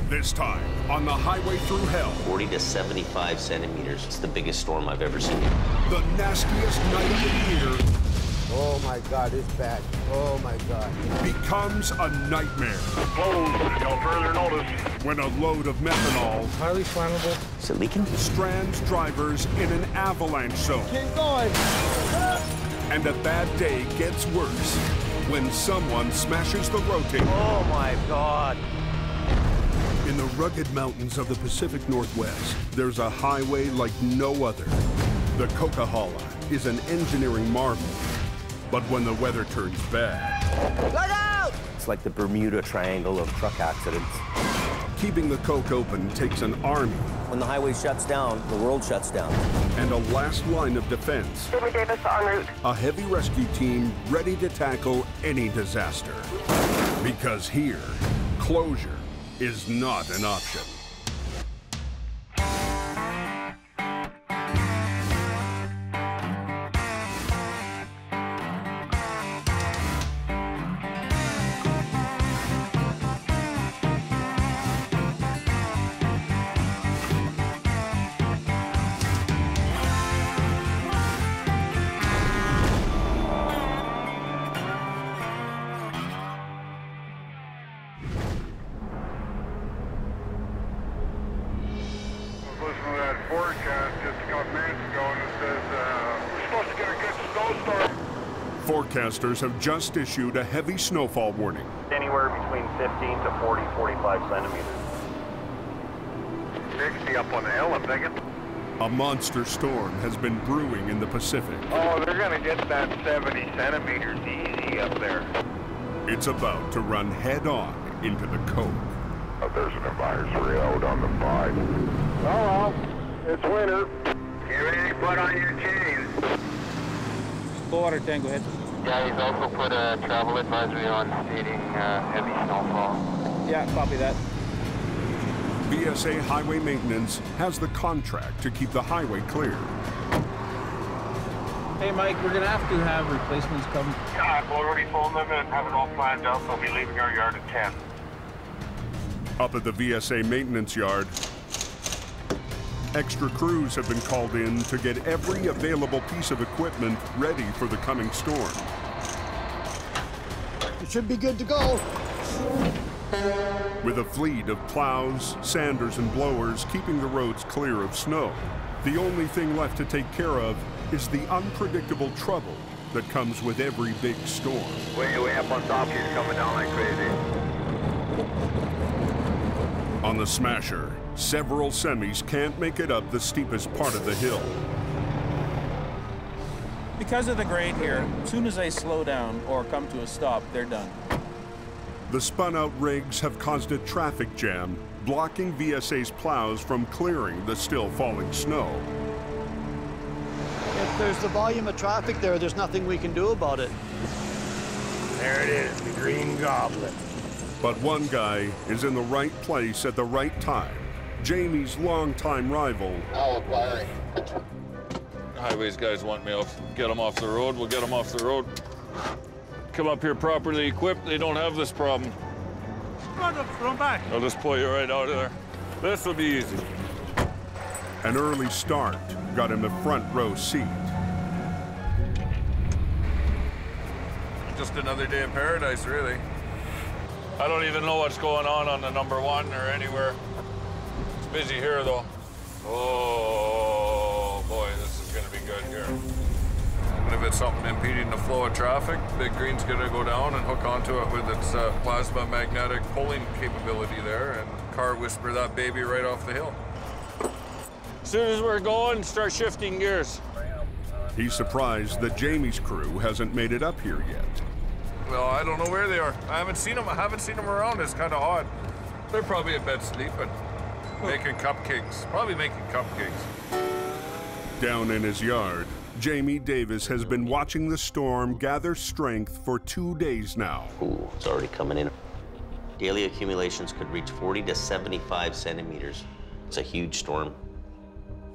This time on the Highway Thru Hell. 40 to 75 centimeters. It's the biggest storm I've ever seen. The nastiest night of the year. Oh my God, it's bad. Oh my God. Becomes a nightmare. Close until further notice. When a load of methanol Highly flammable. Is it leaking? strands drivers in an avalanche zone. Keep going. And a bad day gets worse when someone smashes the rotator. Oh my God. In the rugged mountains of the Pacific Northwest, there's a highway like no other. The Coquihalla is an engineering marvel. But when the weather turns bad... Look out! It's like the Bermuda Triangle of truck accidents. Keeping the Coke open takes an army. When the highway shuts down, the world shuts down. And a last line of defense. Davis en route. A heavy rescue team ready to tackle any disaster. Because here, closure is not an option. Listening to that forecast just a couple minutes ago, and it says we're supposed to get a good snowstorm. Forecasters have just issued a heavy snowfall warning. Anywhere between 15 to 40, 45 centimeters. 60 up on the hill, I'm thinking. A monster storm has been brewing in the Pacific. Oh, they're going to get that 70 centimeters easy up there. It's about to run head-on into the Coke. There's an advisory out on the 5. Oh, well, it's winter. Get ready to put on your chains. Full water tank, go ahead. Yeah, he's also put a travel advisory on stating heavy snowfall. Yeah, copy that. VSA Highway Maintenance has the contract to keep the highway clear. Hey, Mike, we're gonna have to have replacements come. Yeah, I've already phoned them and have it all planned out. They'll be leaving our yard at 10. Up at the VSA maintenance yard, extra crews have been called in to get every available piece of equipment ready for the coming storm. It should be good to go. With a fleet of plows, sanders, and blowers keeping the roads clear of snow, the only thing left to take care of is the unpredictable trouble that comes with every big storm. Way up on top, he's coming down like crazy. On the Smasher, several semis can't make it up the steepest part of the hill. Because of the grade here, as soon as they slow down or come to a stop, they're done. The spun-out rigs have caused a traffic jam, blocking VSA's plows from clearing the still falling snow. If there's the volume of traffic there, there's nothing we can do about it. There it is, the Green Goblin. But one guy is in the right place at the right time. Jamie's longtime rival. Highways guys want me off, get them off the road, we'll get them off the road. Come up here properly equipped, they don't have this problem. Run back. I'll just pull you right out of there. This will be easy. An early start got him a front row seat. Just another day in paradise, really. I don't even know what's going on the number 1 or anywhere. It's busy here, though. Oh, boy, this is gonna be good here. And if it's something impeding the flow of traffic, Big Green's gonna go down and hook onto it with its plasma magnetic pulling capability there and car whisper that baby right off the hill. As soon as we're going, start shifting gears. He's surprised that Jamie's crew hasn't made it up here yet. Well, I don't know where they are. I haven't seen them around. It's kind of odd. They're probably in bed sleeping, making cupcakes. Probably making cupcakes. Down in his yard, Jamie Davis has been watching the storm gather strength for 2 days now. Ooh, it's already coming in. Daily accumulations could reach 40 to 75 centimeters. It's a huge storm.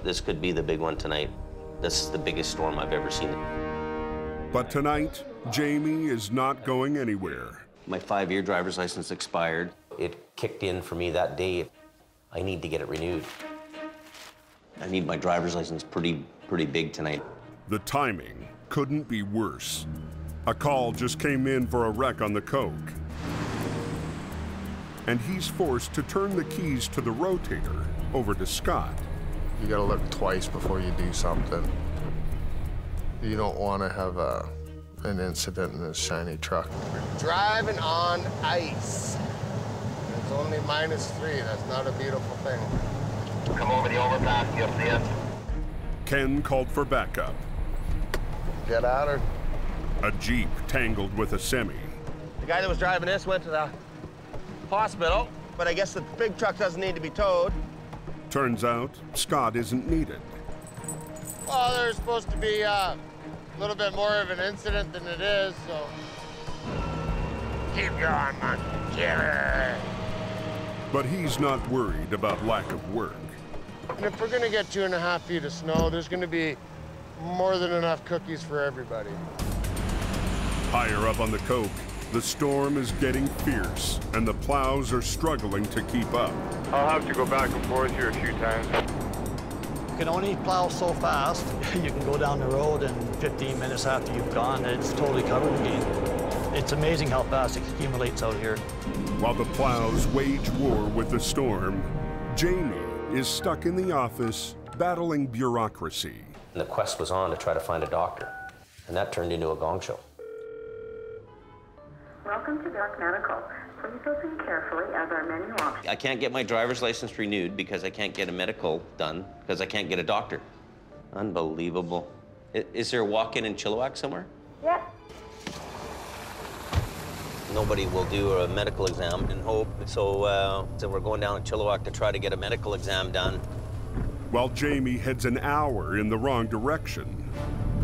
This could be the big one tonight. This is the biggest storm I've ever seen. But tonight, Jamie is not going anywhere. My 5-year driver's license expired. It kicked in for me that day. I need to get it renewed. I need my driver's license pretty big tonight. The timing couldn't be worse. A call just came in for a wreck on the Coke. And he's forced to turn the keys to the rotator over to Scott. You gotta look twice before you do something. You don't want to have an incident in this shiny truck. We're driving on ice. It's only -3. That's not a beautiful thing. Come over the overpass, you'll see it. Ken called for backup. Get out or... A Jeep tangled with a semi. The guy that was driving this went to the hospital, but I guess the big truck doesn't need to be towed. Turns out, Scott isn't needed. Well, there's supposed to be a little bit more of an incident than it is, so... Keep going, man. Killer. But he's not worried about lack of work. And if we're gonna get 2.5 feet of snow, there's gonna be more than enough cookies for everybody. Higher up on the Coke, the storm is getting fierce, and the plows are struggling to keep up. I'll have to go back and forth here a few times. You can only plow so fast. You can go down the road and 15 minutes after you've gone, it's totally covered again. It's amazing how fast it accumulates out here. While the plows wage war with the storm, Jamie is stuck in the office battling bureaucracy. And the quest was on to try to find a doctor, and that turned into a gong show. Welcome to Dark Medical. Please listen carefully as our menu options. I can't get my driver's license renewed because I can't get a medical done because I can't get a doctor. Unbelievable. Is there a walk-in Chilliwack somewhere? Yeah. Nobody will do a medical exam in Hope, so we're going down to Chilliwack to try to get a medical exam done. While Jamie heads an hour in the wrong direction,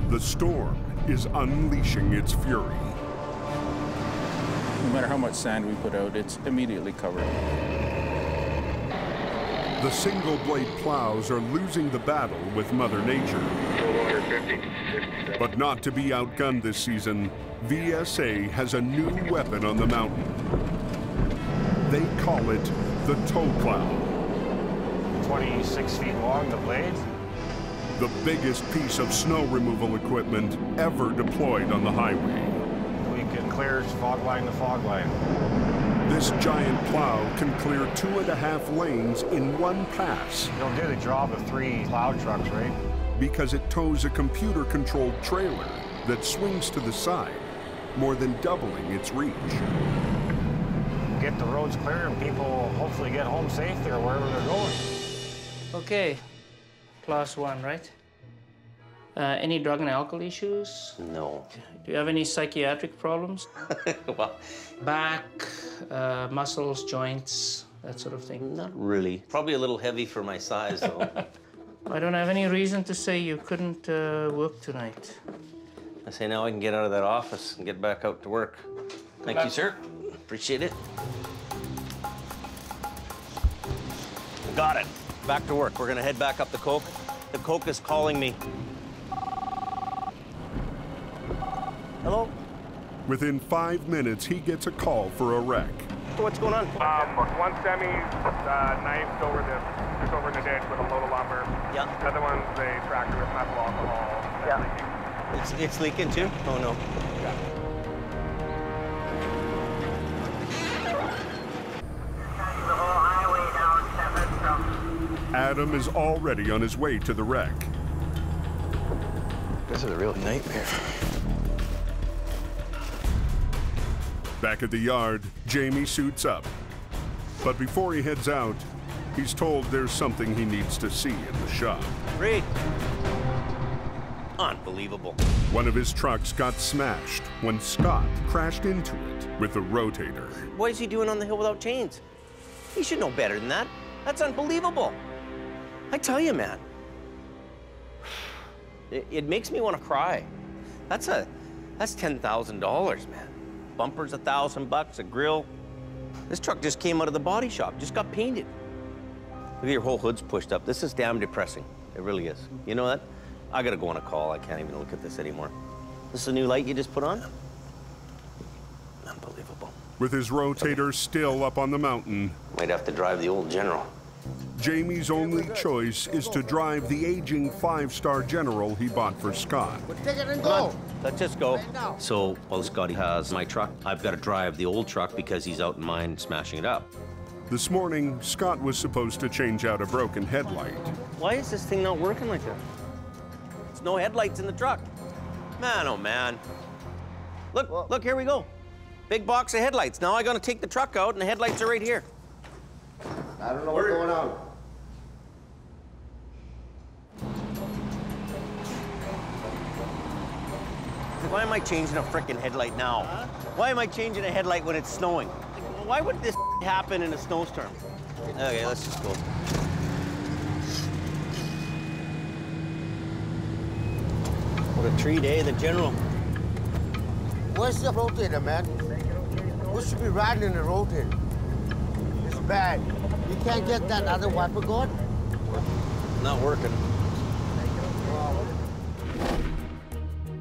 the storm is unleashing its fury. No matter how much sand we put out, it's immediately covered. The single-blade plows are losing the battle with Mother Nature. But not to be outgunned this season, VSA has a new weapon on the mountain. They call it the tow plow. 26 feet long, the blades. The biggest piece of snow removal equipment ever deployed on the highway. We can clear fog line to fog line. This giant plow can clear 2.5 lanes in one pass. It'll do the job of 3 plow trucks, right? Because it tows a computer-controlled trailer that swings to the side, more than doubling its reach. Get the roads clear and people hopefully get home safely or wherever they're going. Okay, class 1, right? Any drug and alcohol issues? No. Do you have any psychiatric problems? Well, Back, muscles, joints, that sort of thing? not really. Probably a little heavy for my size, though. I don't have any reason to say you couldn't work tonight. I say now I can get out of that office and get back out to work. Thank you, sir. Appreciate it. Got it. Back to work. We're gonna head back up the Coke. The Coke is calling me. Hello? Within 5 minutes, he gets a call for a wreck. What's going on? One semi knifed over just over in the ditch with a load of lumber. Yeah. The other one's a tractor with methyl alcohol. Yeah. It's leaking too? Oh no. Adam is already on his way to the wreck. This is a real nightmare. Back at the yard, Jamie suits up. But before he heads out, he's told there's something he needs to see in the shop. Great. Unbelievable. One of his trucks got smashed when Scott crashed into it with the rotator. What is he doing on the hill without chains? He should know better than that. That's unbelievable. I tell you, man. It makes me want to cry. That's $10,000, man. Bumpers $1,000, a grill. This truck just came out of the body shop, just got painted. Look at your whole hood's pushed up. This is damn depressing. It really is. You know what? I gotta go on a call. I can't even look at this anymore. This is a new light you just put on? Unbelievable. With his rotator still up on the mountain, Might have to drive the old General. Jamie's only choice is to drive the aging 5-star General he bought for Scott. Take it and go. Let's just go. So while Scotty has my truck, I've got to drive the old truck because he's out in mine smashing it up. This morning, Scott was supposed to change out a broken headlight. Why is this thing not working like that? There's no headlights in the truck. Man, oh man. Look, here we go. Big box of headlights. Now I gotta take the truck out and the headlights are right here. I don't know what's going on. Why am I changing a frickin' headlight now? Huh? Why am I changing a headlight when it's snowing? Why would this happen in a snowstorm? Okay, let's just go. What a treat, eh, the General? Where's the rotator, man? We should be riding in the rotator. It's bad. You can't get that other wiper going? Not working.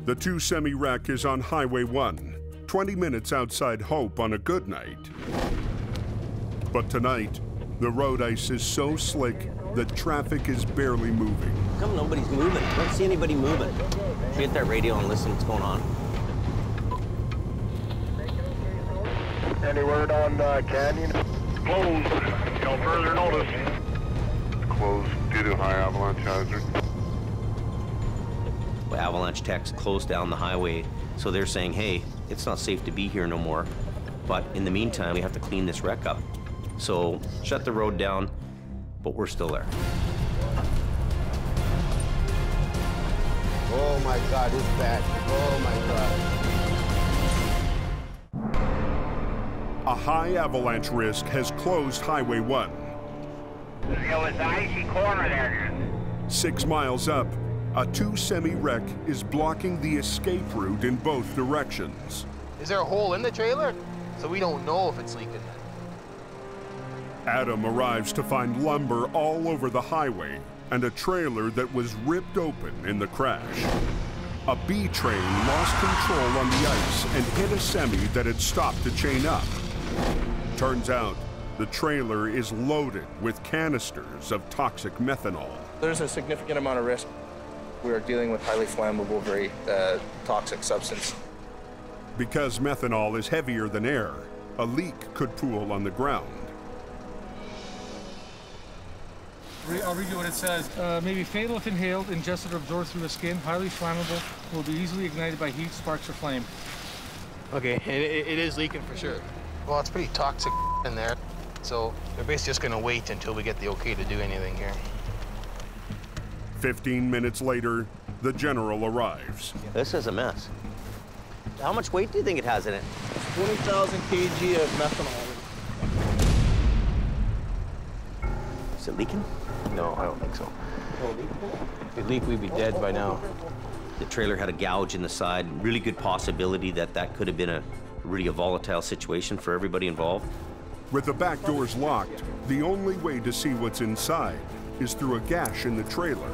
The 2 semi-wreck is on Highway 1, 20 minutes outside Hope on a good night. But tonight, the road ice is so slick that traffic is barely moving. How come nobody's moving? I don't see anybody moving. Should get that radio and listen what's going on. Any word on Canyon? Closed. No further notice. Closed due to high avalanche hazard. Avalanche techs closed down the highway, so they're saying, hey, it's not safe to be here no more. But in the meantime, we have to clean this wreck up. So shut the road down, but we're still there. Oh my God, it's bad. Oh my God. A high avalanche risk has closed Highway 1. It was the icy corner there. 6 miles up, a 2 semi-wreck is blocking the escape route in both directions. Is there a hole in the trailer? So we don't know if it's leaking. Adam arrives to find lumber all over the highway and a trailer that was ripped open in the crash. A B train lost control on the ice and hit a semi that had stopped to chain up. Turns out, the trailer is loaded with canisters of toxic methanol. There's a significant amount of risk. We are dealing with highly flammable, very toxic substance. Because methanol is heavier than air, a leak could pool on the ground. I'll read you what it says. May be fatal if inhaled, ingested, or absorbed through the skin. Highly flammable. Will be easily ignited by heat, sparks, or flame. Okay, it is leaking for sure. Well, it's pretty toxic in there. So they're basically just gonna wait until we get the okay to do anything here. 15 minutes later, the General arrives. This is a mess. How much weight do you think it has in it? 20,000 kg of methanol. Is it leaking? No, I don't think so. If it leaked, we'd be dead by now. The trailer had a gouge in the side. Really good possibility that that could have been a really volatile situation for everybody involved. With the back doors locked, the only way to see what's inside is through a gash in the trailer.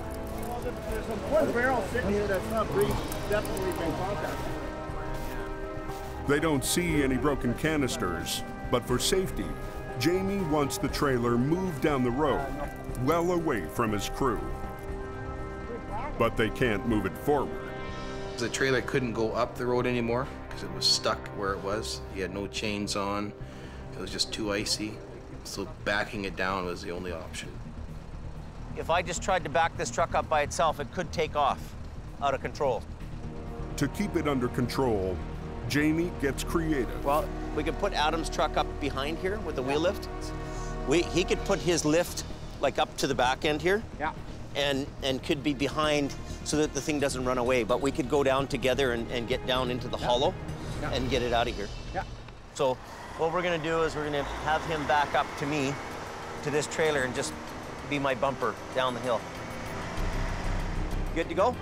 There's one barrel sitting here that's not definitely been contacted. They don't see any broken canisters, but for safety, Jamie wants the trailer moved down the road, well away from his crew. But they can't move it forward. The trailer couldn't go up the road anymore because it was stuck where it was. He had no chains on. It was just too icy. So backing it down was the only option. If I just tried to back this truck up by itself, it could take off out of control. To keep it under control, Jamie gets creative. Well, we could put Adam's truck up behind here with the wheel lift. He could put his lift like up to the back end here. Yeah. And could be behind so that the thing doesn't run away. But we could go down together and get down into the hollow and get it out of here. Yeah. So what we're gonna do is we're gonna have him back up to me, to this trailer, and just be my bumper down the hill. Good to go?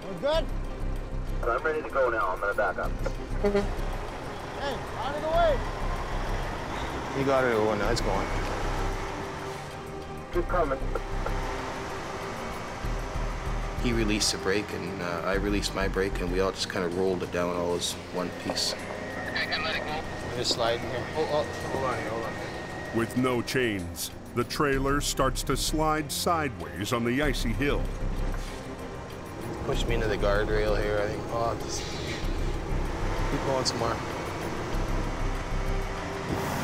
We're good? I'm ready to go now. I'm gonna back up. Hey, out of the way. You got it when it's going. Keep coming. He released the brake and I released my brake and we all just kind of rolled it down all as one piece. Okay, let it go. Just sliding here. Oh, hold on here, hold on. With no chains, the trailer starts to slide sideways on the icy hill. Push me into the guardrail here, I think. Oh, just keep going some more.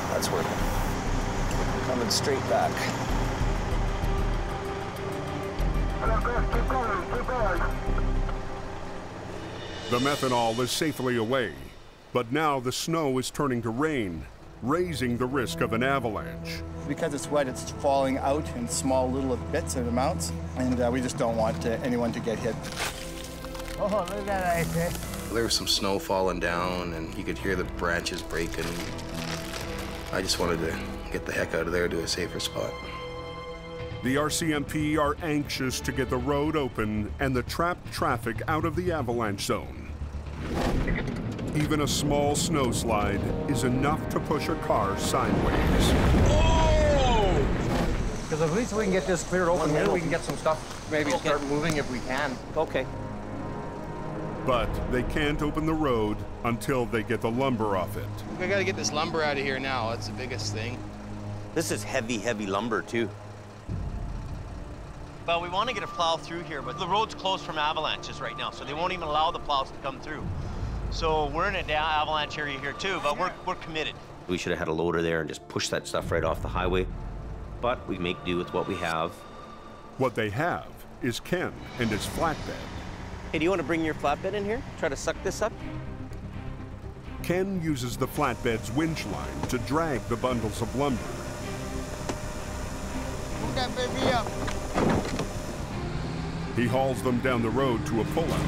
That's working. Coming straight back. Keep going. The methanol is safely away, but now the snow is turning to rain, raising the risk of an avalanche. Because it's wet, it's falling out in small little bits and amounts, and we just don't want anyone to get hit. Oh, look at that ice there. There was some snow falling down, and you could hear the branches breaking. I just wanted to get the heck out of there to a safer spot. The RCMP are anxious to get the road open and the trapped traffic out of the avalanche zone. Even a small snowslide is enough to push a car sideways. Oh! Because at least we can get this cleared open here, we can get some stuff, maybe start moving if we can. Okay. But they can't open the road until they get the lumber off it. We gotta get this lumber out of here now. That's the biggest thing. This is heavy, heavy lumber, too. Well, we want to get a plow through here, but the road's closed from avalanches right now, so they won't even allow the plows to come through. So we're in an avalanche area here, too, but we're committed. We should have had a loader there and just push that stuff right off the highway, but we make do with what we have. What they have is Ken and his flatbed. Hey, do you want to bring your flatbed in here? Try to suck this up? Ken uses the flatbed's winch line to drag the bundles of lumber. Move that baby up. He hauls them down the road to a pullout.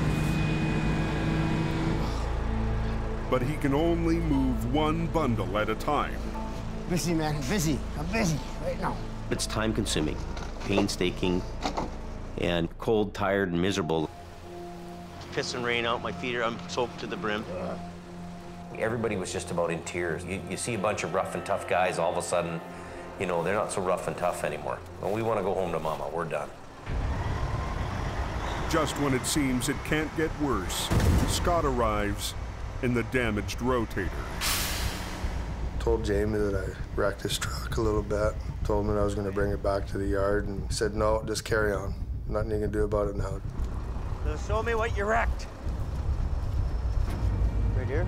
But he can only move one bundle at a time. Busy, man, busy. I'm busy right now. It's time-consuming, painstaking, and cold, tired, and miserable. Piss and rain out, my feet are soaked to the brim. Everybody was just about in tears. You see a bunch of rough and tough guys, all of a sudden, you know, they're not so rough and tough anymore. Well, we want to go home to Mama. We're done. Just when it seems it can't get worse, Scott arrives in the damaged rotator. Told Jamie that I wrecked his truck a little bit. Told him that I was going to bring it back to the yard, and he said, no, just carry on. Nothing you can do about it now. So show me what you wrecked. Right here.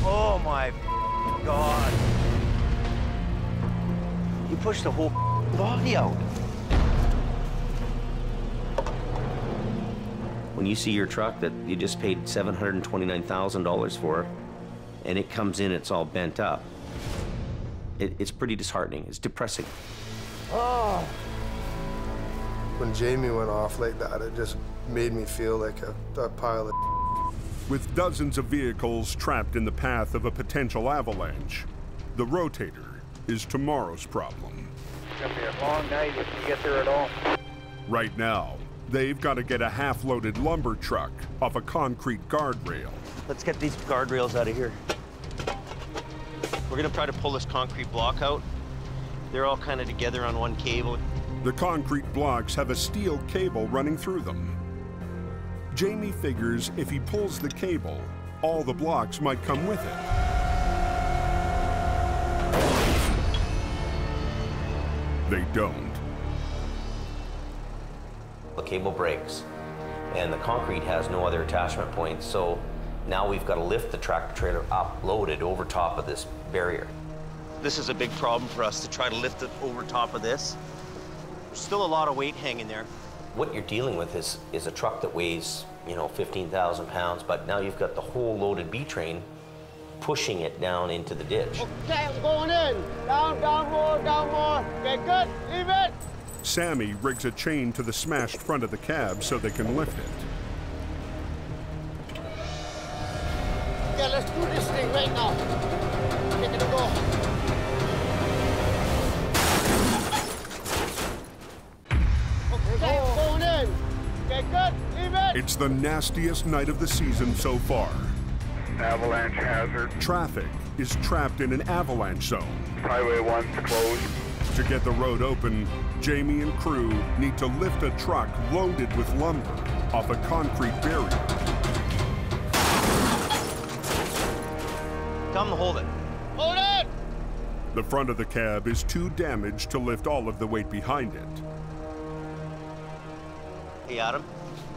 Oh my God. You pushed the whole body out. When you see your truck that you just paid $729,000 for, and it comes in, it's all bent up, it's pretty disheartening. It's depressing. Oh. When Jamie went off like that, it just made me feel like a pile of. With dozens of vehicles trapped in the path of a potential avalanche, the rotator is tomorrow's problem. It's gonna be a long night if you get there at all. Right now, they've got to get a half-loaded lumber truck off a concrete guardrail. Let's get these guardrails out of here. We're gonna try to pull this concrete block out. They're all kind of together on one cable. The concrete blocks have a steel cable running through them. Jamie figures if he pulls the cable, all the blocks might come with it. They don't. The cable breaks, and the concrete has no other attachment points, so now we've got to lift the tractor trailer up, loaded over top of this barrier. This is a big problem for us, to try to lift it over top of this. There's still a lot of weight hanging there. What you're dealing with is a truck that weighs, you know, 15,000 pounds, but now you've got the whole loaded B-train pushing it down into the ditch. Okay, I'm going in. Down more. Okay, good. Leave it. Sammy rigs a chain to the smashed front of the cab so they can lift it. Yeah, let's do this thing right now. Take it a go. Okay, I'm going in. Okay, good. Leave it. It's the nastiest night of the season so far. Avalanche hazard. Traffic is trapped in an avalanche zone. Highway 1's closed. To get the road open, Jamie and crew need to lift a truck loaded with lumber off a concrete barrier. Tell him to hold it. Hold it! The front of the cab is too damaged to lift all of the weight behind it. Hey, Adam,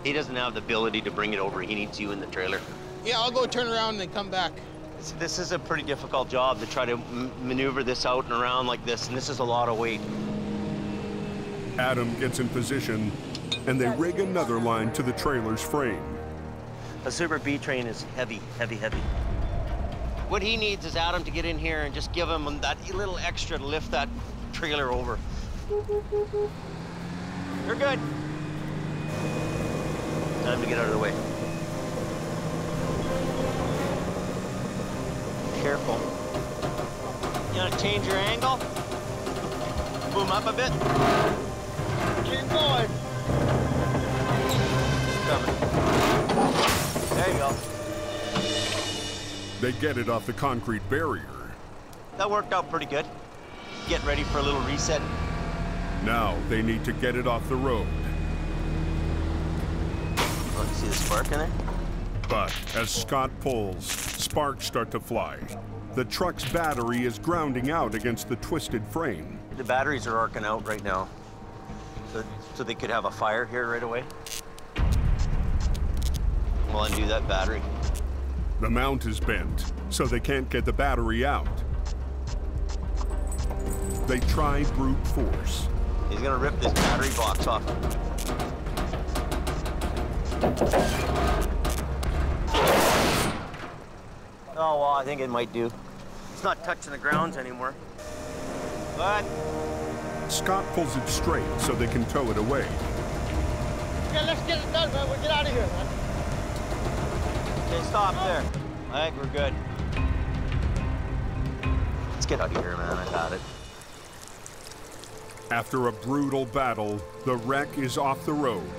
he doesn't have the ability to bring it over. He needs you in the trailer. Yeah, I'll go turn around and then come back. This is a pretty difficult job to try to maneuver this out and around like this, and this is a lot of weight. Adam gets in position, and they rig another line to the trailer's frame. A Super B train is heavy, heavy, heavy. What he needs is Adam to get in here and just give him that little extra to lift that trailer over. You're good. Time to get out of the way. Careful. You want to change your angle? Boom up a bit. Keep going. Coming. There you go. They get it off the concrete barrier. That worked out pretty good. Get ready for a little reset. Now they need to get it off the road. Oh, you see the spark in it? But as Scott pulls, sparks start to fly. The truck's battery is grounding out against the twisted frame. The batteries are arcing out right now. So they could have a fire here right away. We'll undo that battery. The mount is bent, so they can't get the battery out. They try brute force. He's gonna rip this battery box off. Oh, well, I think it might do. It's not touching the grounds anymore. But Scott pulls it straight so they can tow it away. Okay, let's get it done, man. We'll get out of here, man. Okay, stop there. I think we're good. Let's get out of here, man. I got it. After a brutal battle, the wreck is off the road,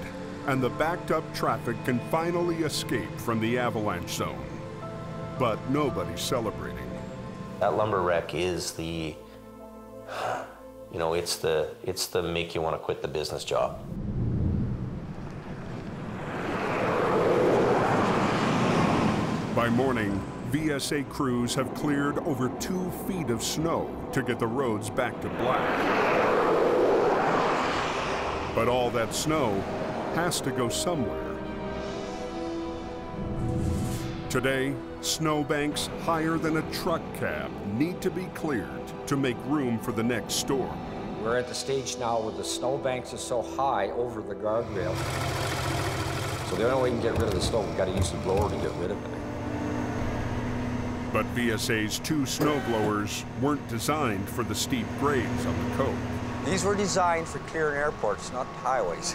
and the backed-up traffic can finally escape from the avalanche zone. But nobody's celebrating. That lumber wreck is the, you know, it's the make you want to quit the business job. By morning, VSA crews have cleared over 2 feet of snow to get the roads back to black. But all that snow has to go somewhere. Today, snowbanks higher than a truck cab need to be cleared to make room for the next storm. We're at the stage now where the snowbanks are so high over the guardrail. So the only way we can get rid of the snow, we've got to use the blower to get rid of it. But VSA's 2 snowblowers weren't designed for the steep grades on the coast. These were designed for clearing airports, not highways.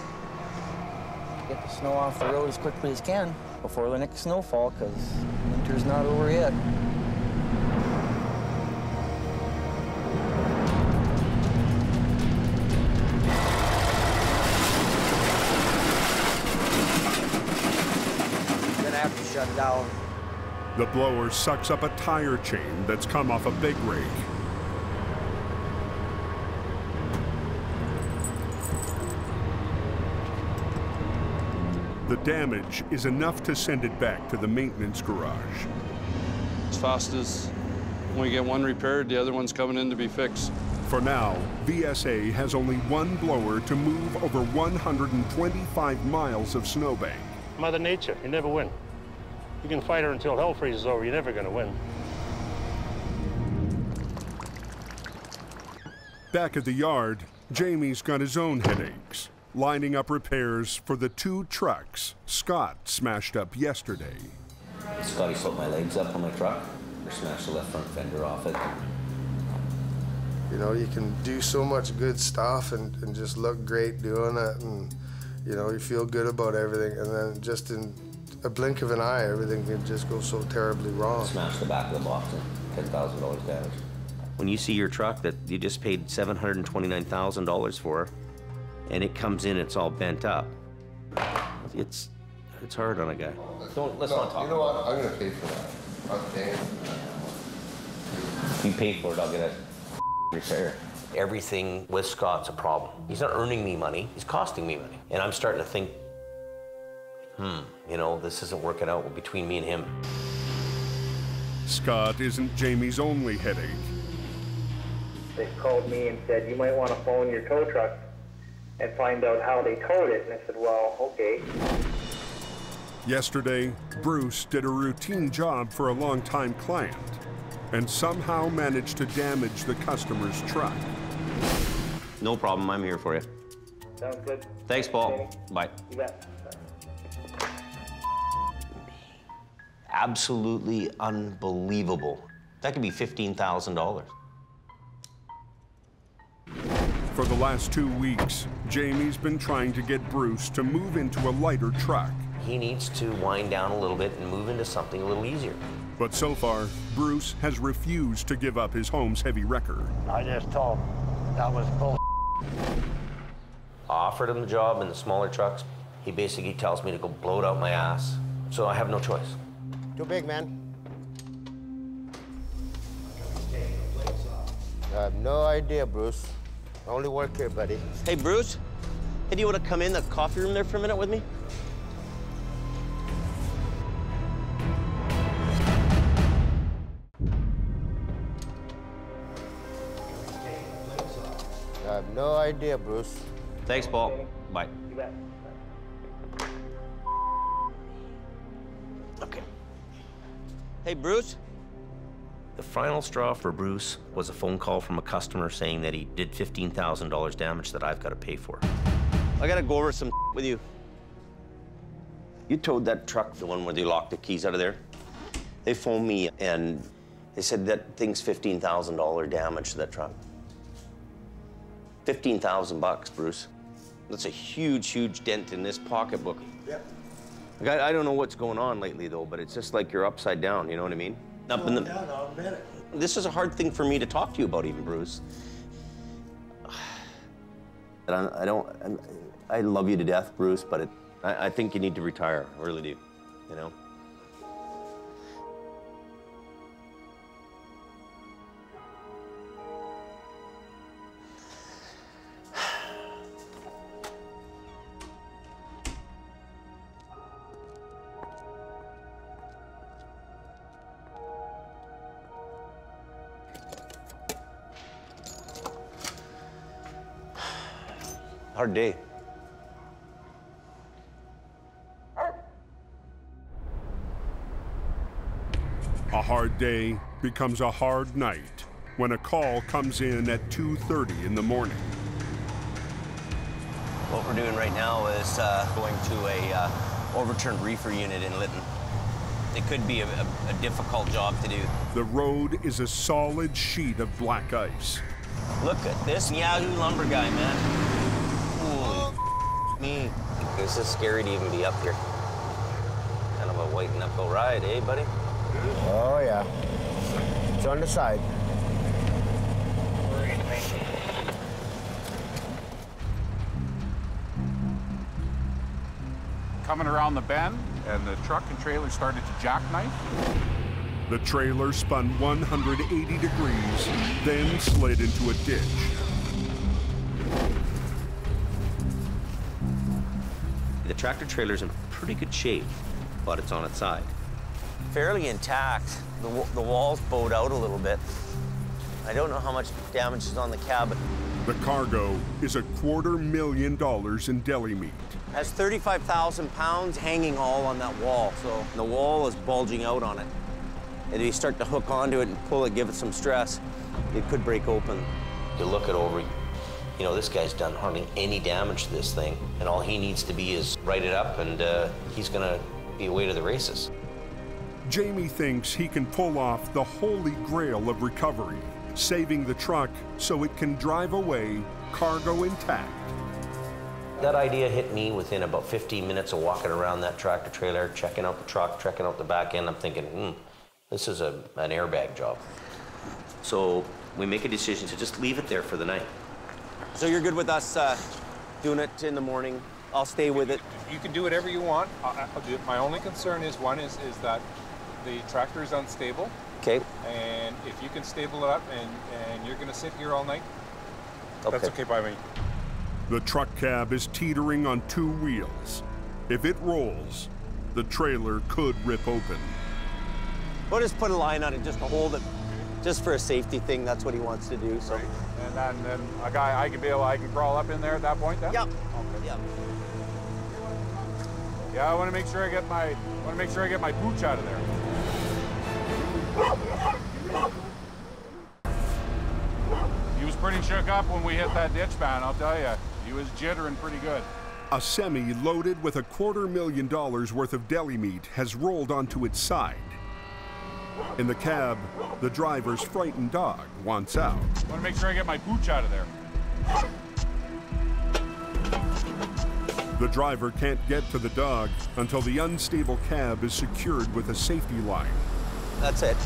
Get the snow off the road as quickly as can before the next snowfall, because winter's not over yet. You're gonna have to shut down. The blower sucks up a tire chain that's come off a big rig. The damage is enough to send it back to the maintenance garage. As fast as when we get one repaired, the other one's coming in to be fixed. For now, VSA has only 1 blower to move over 125 miles of snowbank. Mother Nature, you never win. You can fight her until hell freezes over, you're never gonna win. Back at the yard, Jamie's got his own headaches, lining up repairs for the 2 trucks Scott smashed up yesterday. Scotty slipped my legs up on my truck, or smashed the left front fender off it. You know, you can do so much good stuff and just look great doing it, and you know, you feel good about everything, and then just in a blink of an eye, everything can just go so terribly wrong. Smashed the back of the box and $10,000 damage. When you see your truck that you just paid $729,000 for, and it comes in, it's all bent up, it's hard on a guy. Let's not talk. You know what? I'm gonna pay for that. I'm paying for that. If you pay for it, I'll get it repaired. Everything with Scott's a problem. He's not earning me money, he's costing me money. And I'm starting to think, you know, this isn't working out between me and him. Scott isn't Jamie's only headache. They called me and said, you might want to phone your tow truck and find out how they towed it. And I said, well, okay. Yesterday, Bruce did a routine job for a longtime client and somehow managed to damage the customer's truck. No problem, I'm here for you. Sounds good. Thanks, Paul. Bye. You bet. Absolutely unbelievable. That could be $15,000. For the last 2 weeks, Jamie's been trying to get Bruce to move into a lighter truck. He needs to wind down a little bit and move into something a little easier. But so far, Bruce has refused to give up his home's heavy wrecker. I just told him that was bull. I offered him the job in the smaller trucks. He basically tells me to go blow it out my ass. So I have no choice. Too big, man. I have no idea, Bruce. I only work here, buddy. Hey, Bruce. Hey, do you want to come in the coffee room there for a minute with me? I have no idea, Bruce. Thanks, Paul. Bye. You bet. Okay. Hey, Bruce. The final straw for Bruce was a phone call from a customer saying that he did $15,000 damage that I've got to pay for. I got to go over some with you. You towed that truck, the one where they locked the keys out of there. They phoned me and they said that thing's $15,000 damage to that truck. 15,000 bucks, Bruce. That's a huge, huge dent in this pocketbook. Yep. I don't know what's going on lately, though, but it's just like you're upside down, you know what I mean? Up in the... Down, I'll admit it. This is a hard thing for me to talk to you about, even, Bruce. I love you to death, Bruce, but I think you need to retire. I really do, you know? Hard day. A hard day becomes a hard night when a call comes in at 2:30 in the morning. What we're doing right now is going to a overturned reefer unit in Lytton. It could be a difficult job to do. The road is a solid sheet of black ice. Look at this Yahoo lumber guy, man. Holy me. This is scary to even be up here. Kind of a white knuckle ride, eh, buddy? Oh, yeah. It's on the side. Coming around the bend, and the truck and trailer started to jackknife. The trailer spun 180 degrees, then slid into a ditch. The tractor trailer's in pretty good shape, but it's on its side. Fairly intact. The walls bowed out a little bit. I don't know how much damage is on the cab. The cargo is $250,000 in deli meat. Has 35,000 pounds hanging all on that wall, so the wall is bulging out on it. And if you start to hook onto it and pull it, give it some stress, it could break open. You look it over, you know, this guy's done hardly any damage to this thing, and all he needs to be is write it up, and he's gonna be away to the races. Jamie thinks he can pull off the holy grail of recovery, saving the truck so it can drive away, cargo intact. That idea hit me within about 15 minutes of walking around that tractor trailer, checking out the truck, checking out the back end. I'm thinking, this is an airbag job. So we make a decision to just leave it there for the night. So you're good with us doing it in the morning? I'll stay with it. You can do whatever you want. My only concern is, one is that the tractor is unstable. Okay. And if you can stable it up and you're gonna sit here all night, that's okay by me. The truck cab is teetering on 2 wheels. If it rolls, the trailer could rip open. We'll just put a line on it just to hold it, just for a safety thing. That's what he wants to do. So. Right. And then a guy, I can crawl up in there at that point. Then. Yep. Okay. Yep. Yeah, I want to make sure I get my pooch out of there. He was pretty shook up when we hit that ditch, man. I'll tell you, he was jittering pretty good. A semi loaded with $250,000 worth of deli meat has rolled onto its side. In the cab, the driver's frightened dog wants out. I want to make sure I get my pooch out of there. The driver can't get to the dog until the unstable cab is secured with a safety line. That's it.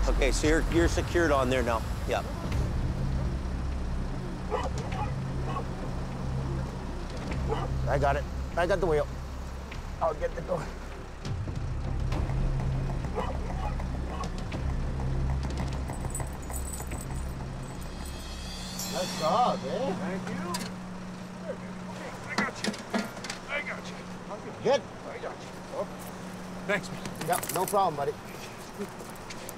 Okay, so you're secured on there now. Yep. I got it. I got the wheel. I'll get the door. Nice dog, eh? Thank you. I got you. Good. I got you. Oh. Thanks, man. Yep, no problem, buddy.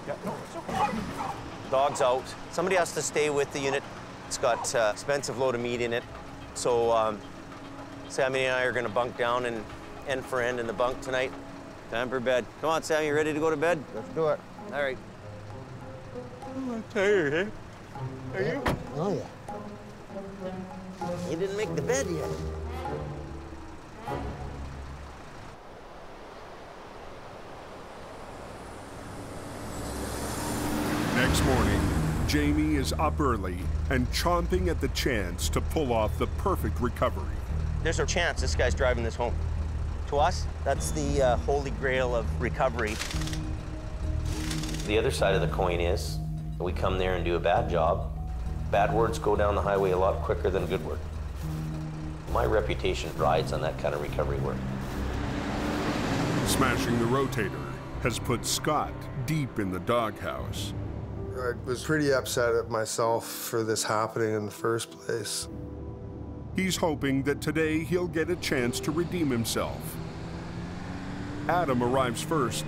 Yeah, no, it's okay. Dog's out. Somebody has to stay with the unit. It's got expensive load of meat in it. So Sammy and I are gonna bunk down and end for end in the bunk tonight. Time for bed. Come on, Sammy, you ready to go to bed? Let's do it. All right. I'm tired, eh? Are you? Oh, yeah. You didn't make the bed yet. Next morning, Jamie is up early and chomping at the chance to pull off the perfect recovery. There's a chance this guy's driving this home. To us, that's the holy grail of recovery. The other side of the coin is we come there and do a bad job. Bad words go down the highway a lot quicker than good word. My reputation rides on that kind of recovery work. Smashing the rotator has put Scott deep in the doghouse. I was pretty upset at myself for this happening in the first place. He's hoping that today he'll get a chance to redeem himself. Adam arrives first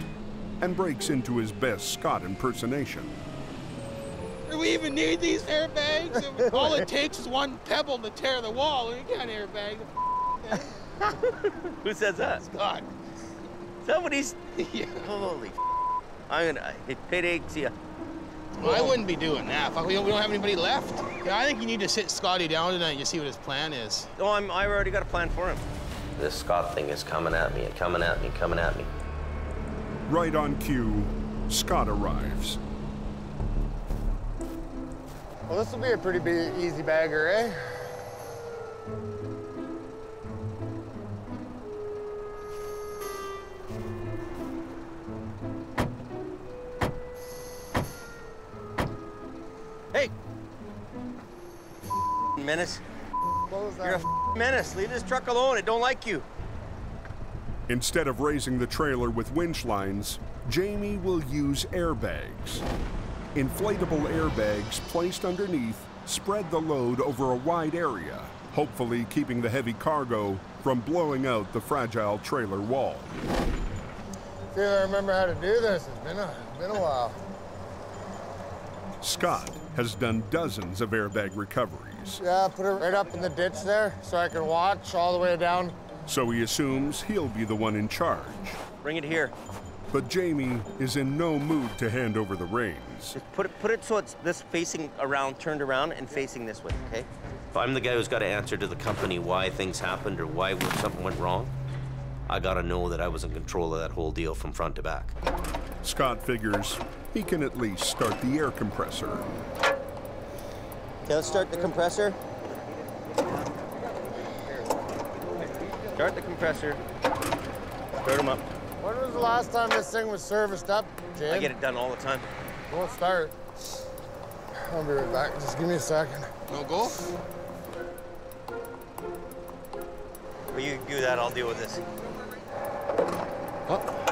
and breaks into his best Scott impersonation. Do we even need these airbags? All it takes is one pebble to tear the wall. We can't airbag the thing. Who says that? Scott. Somebody's... Yeah. Holy it aches you. Well, I wouldn't be doing that. Fuck, we don't have anybody left. Yeah, I think you need to sit Scotty down tonight and just see what his plan is. Oh, I already got a plan for him. This Scott thing is coming at me and coming at me and coming at me. Right on cue, Scott arrives. Well, this will be a pretty easy bagger, eh? Hey! Menace. You're a menace. Leave this truck alone. It don't like you. Instead of raising the trailer with winch lines, Jamie will use airbags. Inflatable airbags placed underneath spread the load over a wide area, hopefully keeping the heavy cargo from blowing out the fragile trailer wall. See if I remember how to do this. It's been a while. Scott has done dozens of airbag recoveries. Yeah, put it right up in the ditch there so I can watch all the way down. So he assumes he'll be the one in charge. Bring it here. But Jamie is in no mood to hand over the reins. Just put it so it's this facing around, turned around, and facing this way, okay? If I'm the guy who's got to answer to the company why things happened or why something went wrong, I got to know that I was in control of that whole deal from front to back. Scott figures he can at least start the air compressor. Okay, let's start the compressor. Start the compressor. Start them up. When was the last time this thing was serviced up, Jim? I get it done all the time. We'll start. I'll be right back. Just give me a second. No go? Well, you do that, I'll deal with this. Oh.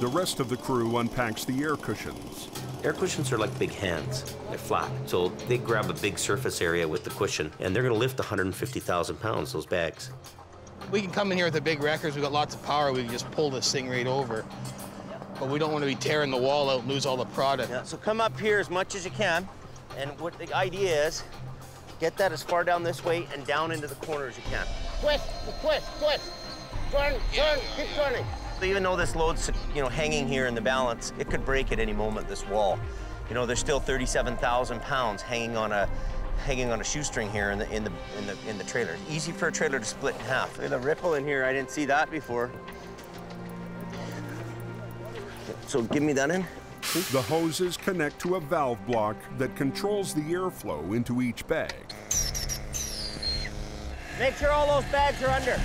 The rest of the crew unpacks the air cushions. Air cushions are like big hands. They're flat. So they grab a big surface area with the cushion, and they're going to lift 150,000 pounds, those bags. We can come in here with the big wreckers. We've got lots of power. We can just pull this thing right over. But we don't want to be tearing the wall out and lose all the product. Yeah, so come up here as much as you can. And what the idea is, get that as far down this way and down into the corner as you can. Twist, twist, twist. Turn, turn, keep turning. Even though this load's, you know, hanging here in the balance, it could break at any moment, this wall. You know, there's still 37,000 pounds hanging on a shoestring here in the trailer. Easy for a trailer to split in half. Look at the ripple in here. I didn't see that before. So give me that in. The hoses connect to a valve block that controls the airflow into each bag. Make sure all those bags are under.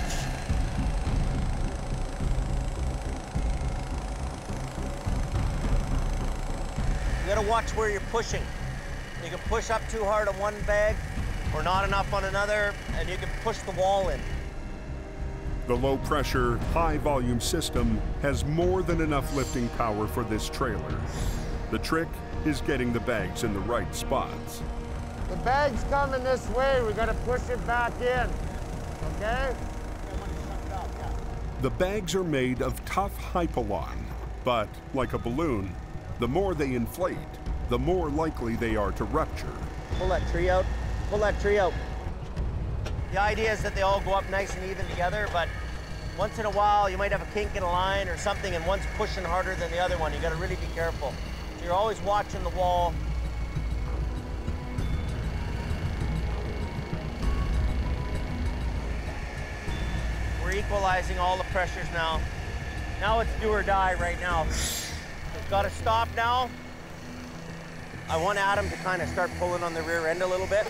You gotta watch where you're pushing. You can push up too hard on one bag or not enough on another, and you can push the wall in. The low-pressure, high-volume system has more than enough lifting power for this trailer. The trick is getting the bags in the right spots. The bag's coming this way. We gotta push it back in, okay? The bags are made of tough hypalon, but like a balloon, the more they inflate, the more likely they are to rupture. Pull that tree out. Pull that tree out. The idea is that they all go up nice and even together, but once in a while you might have a kink in a line or something and one's pushing harder than the other one. You gotta really be careful. So you're always watching the wall. We're equalizing all the pressures now. Now it's do or die right now. It's gotta stop now. I want Adam to kind of start pulling on the rear end a little bit.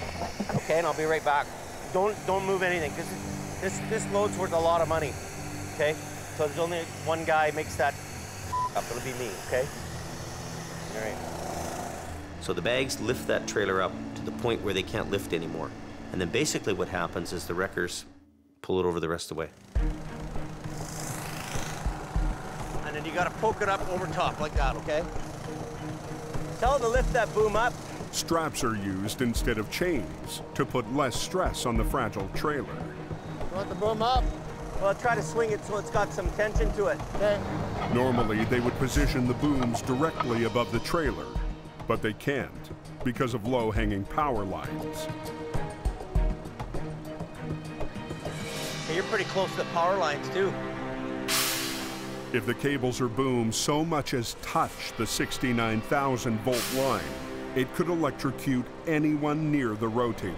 Okay, and I'll be right back. Don't move anything, because this load's worth a lot of money, okay? So there's only one guy makes that up. It'll be me, okay? All right. So the bags lift that trailer up to the point where they can't lift anymore. And then basically what happens is the wreckers pull it over the rest of the way. And then you gotta poke it up over top like that, okay? Tell them to lift that boom up. Straps are used instead of chains to put less stress on the fragile trailer. You want the boom up? Well, try to swing it so it's got some tension to it. Okay. Normally, they would position the booms directly above the trailer, but they can't because of low-hanging power lines. Hey, you're pretty close to the power lines, too. If the cables or booms so much as touch the 69,000 volt line, it could electrocute anyone near the rotator.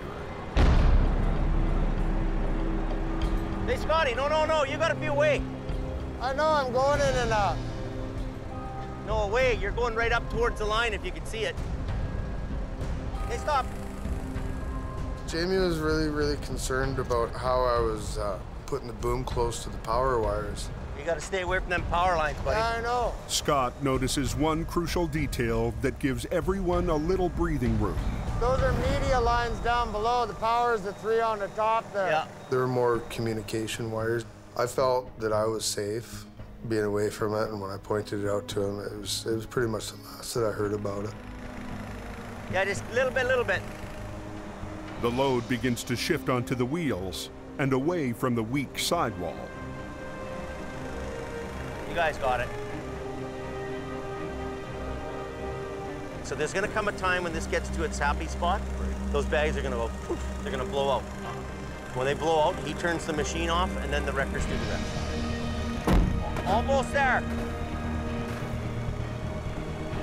Hey, Scotty, no, you gotta be away. I know, I'm going in and out. No, away, you're going right up towards the line if you can see it. Hey, stop. Jamie was really concerned about how I was putting the boom close to the power wires. You gotta stay away from them power lines, buddy. Yeah, I know. Scott notices one crucial detail that gives everyone a little breathing room. Those are media lines down below. The power is the 3 on the top there. Yeah. There were more communication wires. I felt that I was safe being away from it, and when I pointed it out to him, it was pretty much the last that I heard about it. Yeah, just a little bit. The load begins to shift onto the wheels and away from the weak sidewall. You guys got it. So there's gonna come a time when this gets to its happy spot. Those bags are gonna go poof, they're gonna blow out. When they blow out, he turns the machine off and then the wreckers do the rest. Almost there.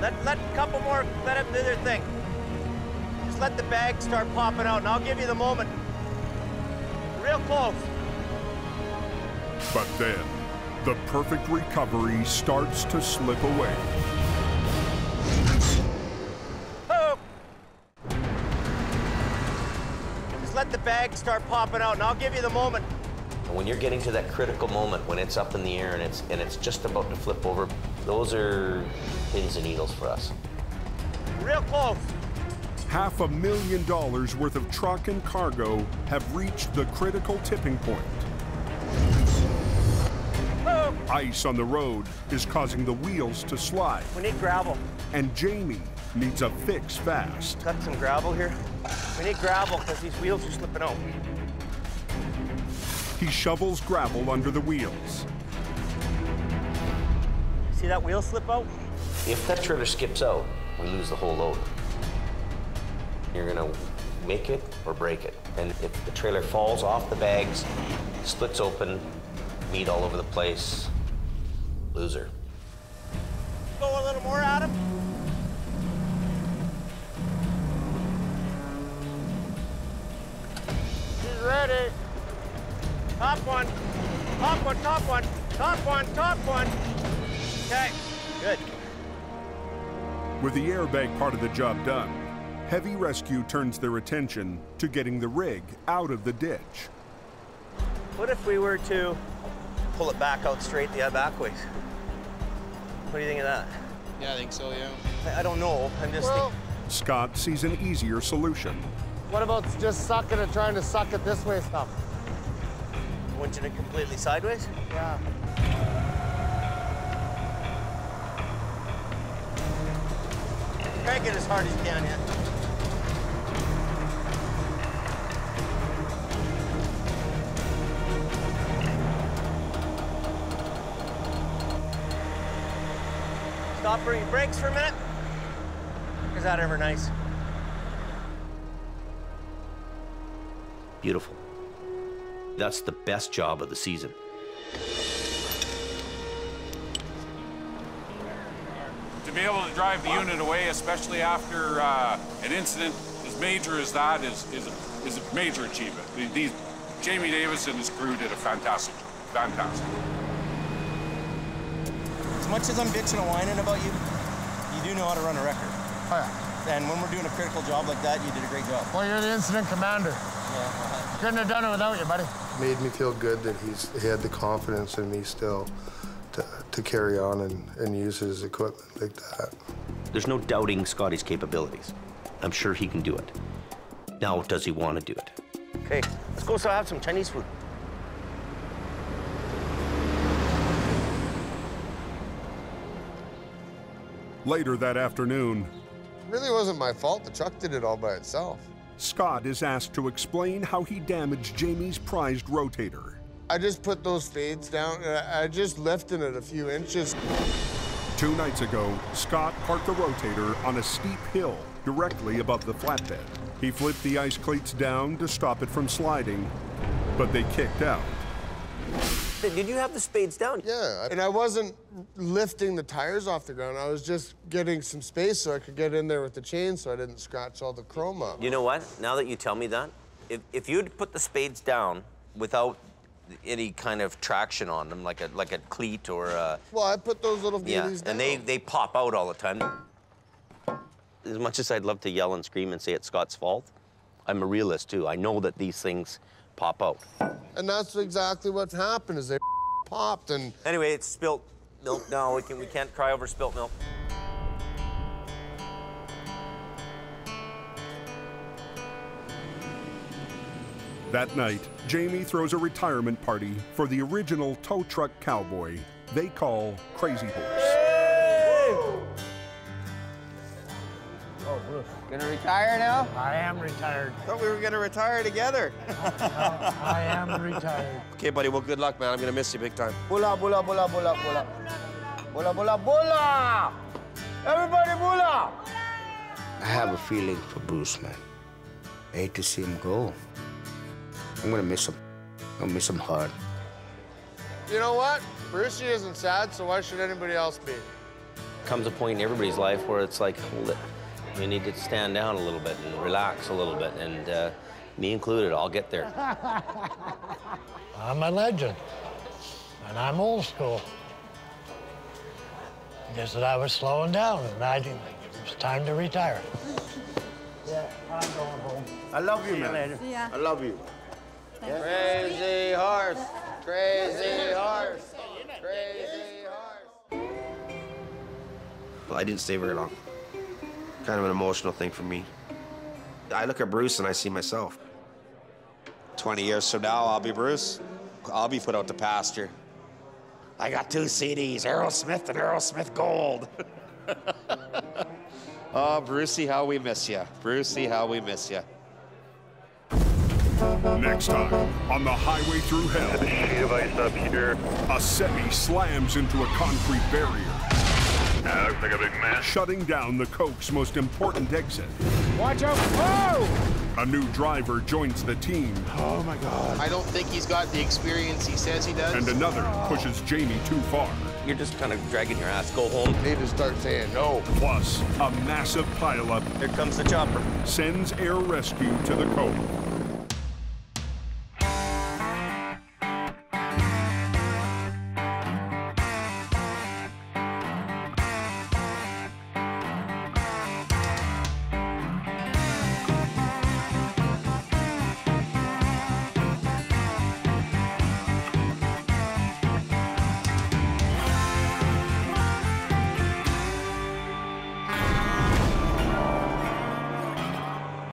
Let a couple more, let them do their thing. Just let the bags start popping out and I'll give you the moment. Real close. But then, the perfect recovery starts to slip away. Oh. Just let the bags start popping out and I'll give you the moment. When you're getting to that critical moment, when it's up in the air and it's just about to flip over, those are pins and needles for us. Real close. $500,000 worth of truck and cargo have reached the critical tipping point. Oh. Ice on the road is causing the wheels to slide. We need gravel. And Jamie needs a fix fast. Got some gravel here? We need gravel because these wheels are slipping out. He shovels gravel under the wheels. See that wheel slip out? If that trailer skips out, we lose the whole load. You're gonna make it or break it. And if the trailer falls off the bags, splits open, meat all over the place, loser. Go a little more, Adam. She's ready. Top one, top one, top one, top one, top one. Okay, good. With the airbag part of the job done, Heavy Rescue turns their attention to getting the rig out of the ditch. What if we were to pull it back out straight the back ways? What do you think of that? Yeah, I think so, yeah. I don't know, I'm just thinking. Scott sees an easier solution. What about just sucking it, trying to suck it this way stuff? Winching it completely sideways? Yeah. Crank it as hard as you can, yeah. Stop for your brakes for a minute. Is that ever nice? Beautiful. That's the best job of the season. To be able to drive the unit away, especially after an incident as major as that, is a major achievement. Jamie Davis and his crew did a fantastic job. Fantastic. As much as I'm bitching and whining about you, you do know how to run a record. Oh, yeah. And when we're doing a critical job like that, you did a great job. Well, you're the incident commander. Yeah. Couldn't have done it without you, buddy. Made me feel good that he had the confidence in me still to carry on and use his equipment like that. There's no doubting Scotty's capabilities. I'm sure he can do it. Now, does he want to do it? Okay, let's go have some Chinese food. Later that afternoon, It really wasn't my fault. The truck did it all by itself. Scott is asked to explain how he damaged Jamie's prized rotator. I just put those fades down, and I just lifted it a few inches. 2 nights ago, Scott parked the rotator on a steep hill directly above the flatbed. He flipped the ice cleats down to stop it from sliding, but they kicked out. Did you have the spades down? Yeah, and I wasn't lifting the tires off the ground. I was just getting some space so I could get in there with the chain so I didn't scratch all the chrome up. You know what? Now that you tell me that, if you'd put the spades down without any kind of traction on them, like a cleat or a... Well, I put those little wheelies down. And they pop out all the time. As much as I'd love to yell and scream and say it's Scott's fault, I'm a realist too. I know that these things pop out. And that's exactly what happened, is they popped and... Anyway, it's spilt milk now. We can't cry over spilt milk. That night, Jamie throws a retirement party for the original tow truck cowboy they call Crazy Horse. Oh, Bruce, gonna retire now? I am retired. Thought we were gonna retire together. I am retired. Okay, buddy, well, good luck, man. I'm gonna miss you big time. Bula, bula, bula, bula, bula. Bula, bula, bula! Everybody bula! I have a feeling for Bruce, man. I hate to see him go. I'm gonna miss him. I'll miss him hard. You know what? Brucey isn't sad, so why should anybody else be? Comes a point in everybody's life where it's like, hold it. You need to stand down a little bit and relax a little bit, and me included, I'll get there. I'm a legend, and I'm old school. I guess that I was slowing down, and I think it was time to retire. Yeah, I'm going home. I love you, See you man. later. Yeah. I love you. Crazy horse, crazy horse, crazy horse. Well, I didn't stay very long. Kind of an emotional thing for me. I look at Bruce and I see myself. 20 years from now, I'll be Bruce. I'll be put out to pasture. I got 2 CDs, Aerosmith and Aerosmith Gold. Oh, Brucey, how we miss you. Brucey, how we miss you. Next time on the Highway Thru Hell. Sheet of ice up here. A semi slams into a concrete barrier. Yeah, looks like a big mess. Shutting down the Coke's most important exit. Watch out! Whoa! A new driver joins the team. Oh my God. I don't think he's got the experience he says he does. And another pushes Jamie too far. You're just kind of dragging your ass. Go home. Need to start saying no. Plus, a massive pileup. Here comes the chopper. Sends air rescue to the Cove.